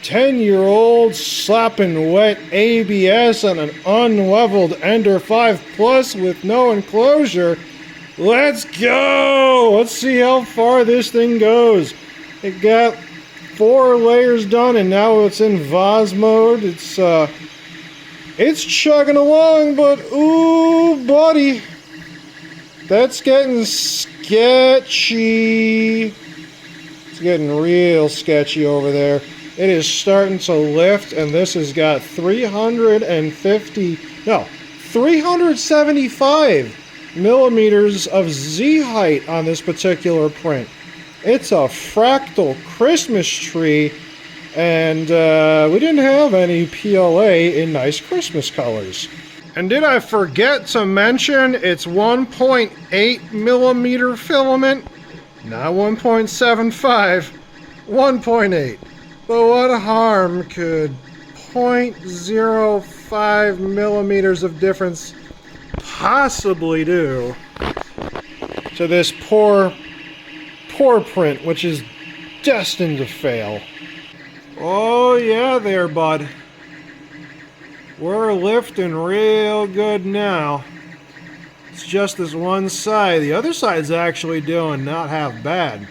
10-year-old slapping wet ABS on an unleveled Ender 5 Plus with no enclosure. Let's go! Let's see how far this thing goes. It got 4 layers done and now it's in Vaz mode. It's chugging along, but ooh, buddy, that's getting sketchy. It's getting real sketchy over there. It is starting to lift, and this has got 375 millimeters of Z height on this particular print. It's a fractal Christmas tree, and we didn't have any PLA in nice Christmas colors. And did I forget to mention it's 1.8 millimeter filament? Not 1.75, 1.8. But what harm could 0.05 millimeters of difference possibly do to this poor print, which is destined to fail? Oh yeah there, bud. We're lifting real good now. It's just this one side. The other side's actually doing not half bad.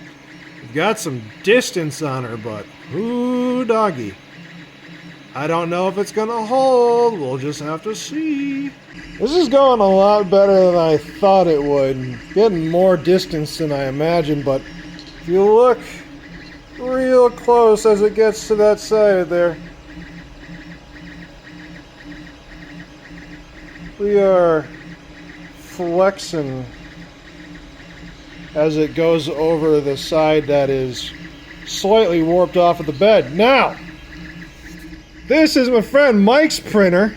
We've got some distance on her, but ooh, doggy. I don't know if it's gonna hold. We'll just have to see. This is going a lot better than I thought it would. Getting more distance than I imagined, but if you look real close as it gets to that side there, we are flexing as it goes over the side that is slightly warped off of the bed. Now, this is my friend Mike's printer,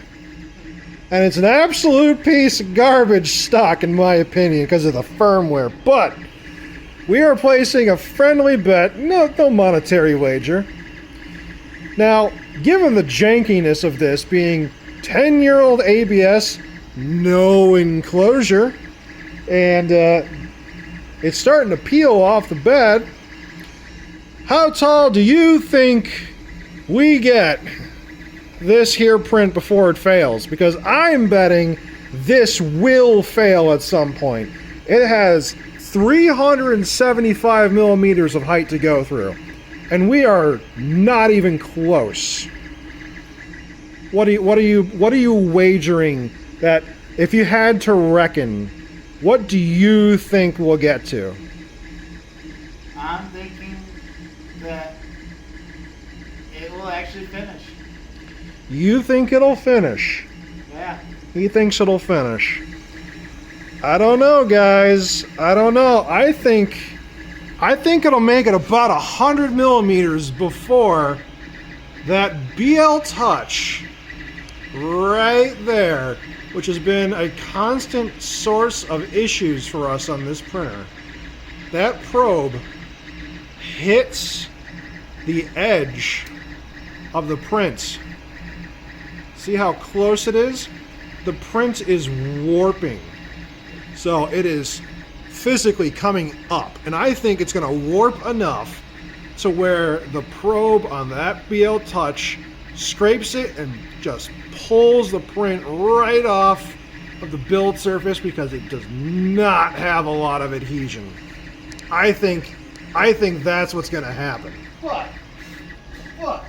and it's an absolute piece of garbage stock in my opinion because of the firmware, but we are placing a friendly bet, no monetary wager. Now, given the jankiness of this being 10-year-old ABS, no enclosure, and it's starting to peel off the bed, how tall do you think we get this here print before it fails? Because I'm betting this will fail at some point. It has 375 millimeters of height to go through, and we are not even close. What are you wagering that if you had to reckon, what do you think we'll get to? I'm thinking that it will actually finish. You think it'll finish? Yeah. He thinks it'll finish. I don't know, guys. I don't know. I think it'll make it about 100 millimeters before that BL Touch right there, which has been a constant source of issues for us on this printer. That probe hits the edge of the print. See how close it is? The print is warping. So it is physically coming up. And I think it's going to warp enough to where the probe on that BL Touch scrapes it and just pulls the print right off of the build surface because it does not have a lot of adhesion. I think that's what's going to happen. But look,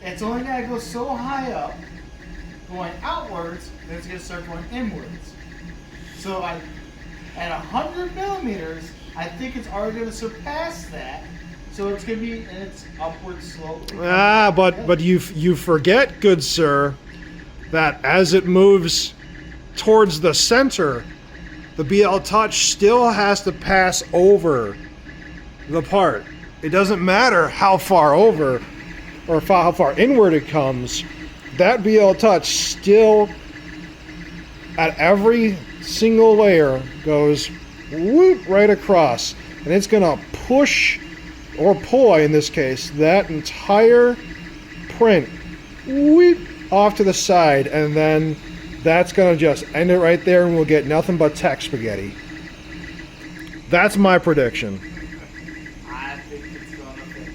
it's only got to go so high up, going outwards, then it's going to start going inwards. So at 100 millimeters, I think it's already going to surpass that. So it's going to be in its upward slope. But you forget, good sir, that as it moves towards the center, the BL Touch still has to pass over the part. It doesn't matter how far over or how far inward it comes. That BL Touch still, at every single layer, goes whoop right across, and it's gonna push or pull, in this case, that entire print whoop off to the side, and then that's gonna just end it right there, and we'll get nothing but tech spaghetti. That's my prediction. I think it's gonna finish.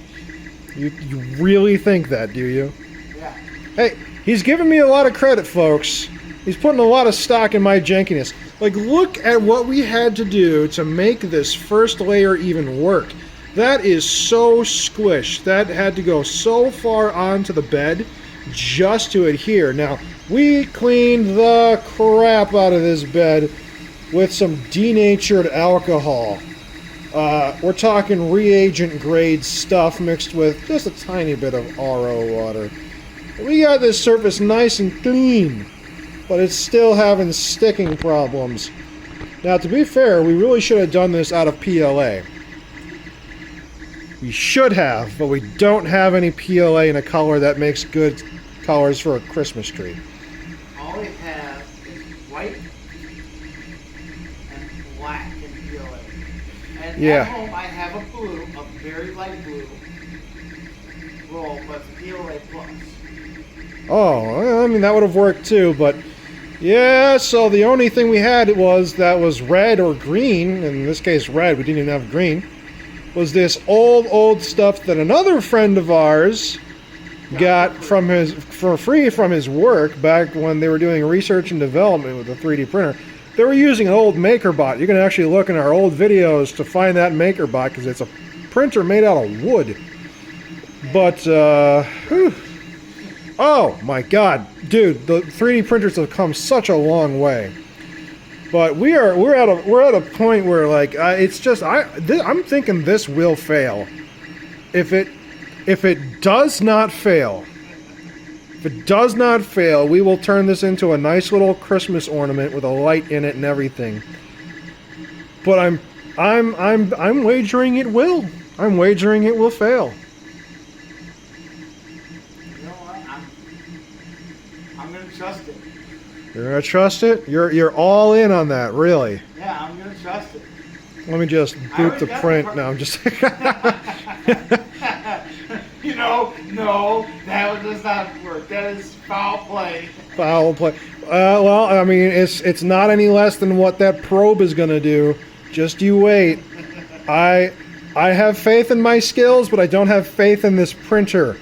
You really think that, do you? Yeah. Hey, he's giving me a lot of credit, folks. He's putting a lot of stock in my jankiness. Like, look at what we had to do to make this first layer even work. That is so squished. That had to go so far onto the bed just to adhere. Now, we cleaned the crap out of this bed with some denatured alcohol. We're talking reagent grade stuff mixed with just a tiny bit of RO water. We got this surface nice and clean, but it's still having sticking problems. Now, to be fair, we really should have done this out of PLA. We should have, but we don't have any PLA in a color that makes good colors for a Christmas tree. All we have is white and black in PLA. And Yeah. at home I have a blue, a very light blue roll, but it's PLA plus. Oh, well, I mean, that would have worked too, but yeah, so the only thing we had that was red or green, in this case red, we didn't even have green, was this old stuff that another friend of ours got for free from his work back when they were doing research and development with a 3D printer. They were using an old MakerBot. You can actually look in our old videos to find that MakerBot because it's a printer made out of wood. But, oh my god, dude, the 3D printers have come such a long way. But we're at a point where like it's just I'm thinking this will fail. If it does not fail, we will turn this into a nice little Christmas ornament with a light in it and everything. But I'm wagering it will. I'm wagering it will fail. You know what? I'm gonna trust it. You're gonna trust it? You're all in on that, really? Yeah, I'm gonna trust it. Let me just boot the print. No, I'm just. You know, no, that does not work. That is foul play. Foul play. Well, I mean, it's not any less than what that probe is gonna do. Just you wait. I have faith in my skills, but I don't have faith in this printer.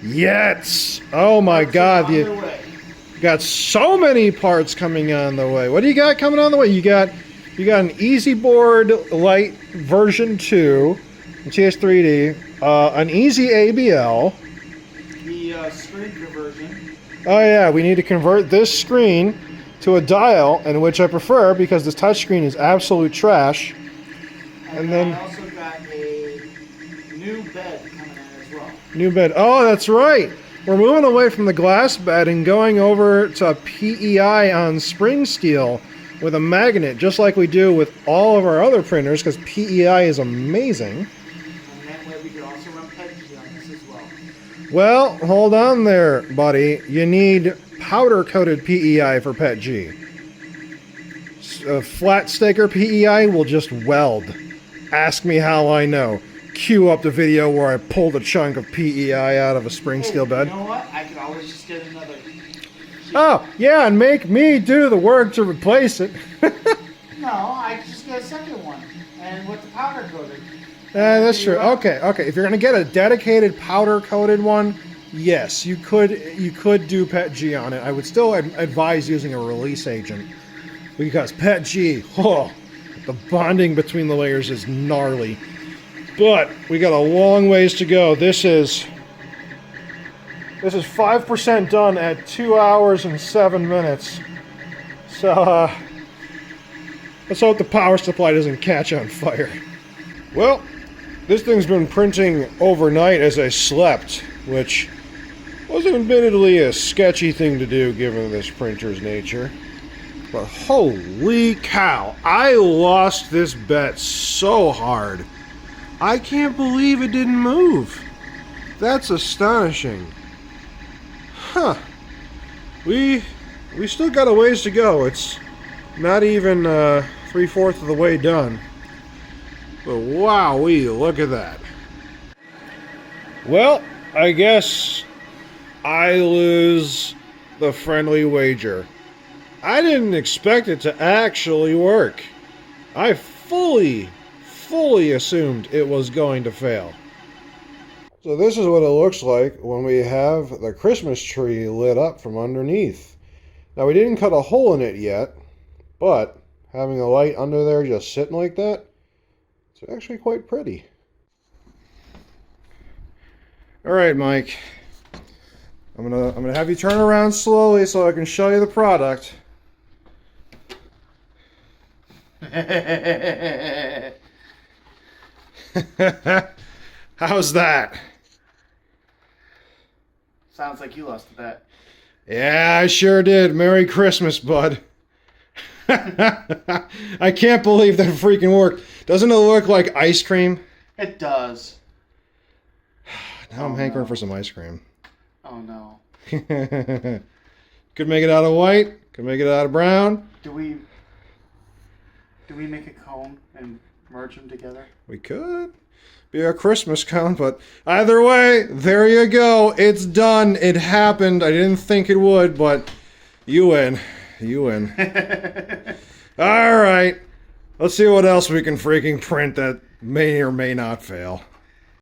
Yet. Oh my God! You got so many parts coming on the way. What do you got coming on the way? You got an Easy Board Lite version 2, TS3D, an Easy ABL. The screen conversion. Oh yeah, we need to convert this screen to a dial, and which I prefer because this touchscreen is absolute trash. And then I also got a new bed coming in as well. New bed. Oh, that's right. We're moving away from the glass bed and going over to PEI on spring steel with a magnet, just like we do with all of our other printers, because PEI is amazing. And that way we can also run PETG on this as well. Well, hold on there, buddy. You need powder-coated PEI for PETG. Flat sticker PEI will just weld. Ask me how I know. Cue up the video where I pulled a chunk of PEI out of a spring steel bed. You know what? I could always just get another. Oh, yeah, and make me do the work to replace it. No, I could just get a second one. And with the powder coated. That's true. Okay. If you're going to get a dedicated powder-coated one, yes, you could do PETG on it. I would still advise using a release agent. Because PETG, the bonding between the layers is gnarly. But we got a long ways to go. This is 5% done at 2 hours and 7 minutes. So let's hope the power supply doesn't catch on fire. Well, this thing's been printing overnight as I slept, which was admittedly a sketchy thing to do given this printer's nature. But holy cow, I lost this bet so hard. I can't believe it didn't move. That's astonishing. Huh. We still got a ways to go. It's not even 3/4 of the way done. But wowee, look at that. Well, I guess I lose the friendly wager. I didn't expect it to actually work. I fully assumed it was going to fail. So this is what it looks like when we have the Christmas tree lit up from underneath. Now we didn't cut a hole in it yet, but having a light under there just sitting like that, it's actually quite pretty. All right, Mike. I'm gonna have you turn around slowly so I can show you the product. How's that? Sounds like you lost a bet. Yeah, I sure did. Merry Christmas, bud. I can't believe that freaking worked. Doesn't it look like ice cream? It does. Now I'm hankering for some ice cream. Oh no. Could make it out of white. Could make it out of brown. Do we make a cone and merge them together? We could. Be a Christmas cone, but either way, there you go. It's done. It happened. I didn't think it would, but you win. You win. All right. Let's see what else we can freaking print that may or may not fail.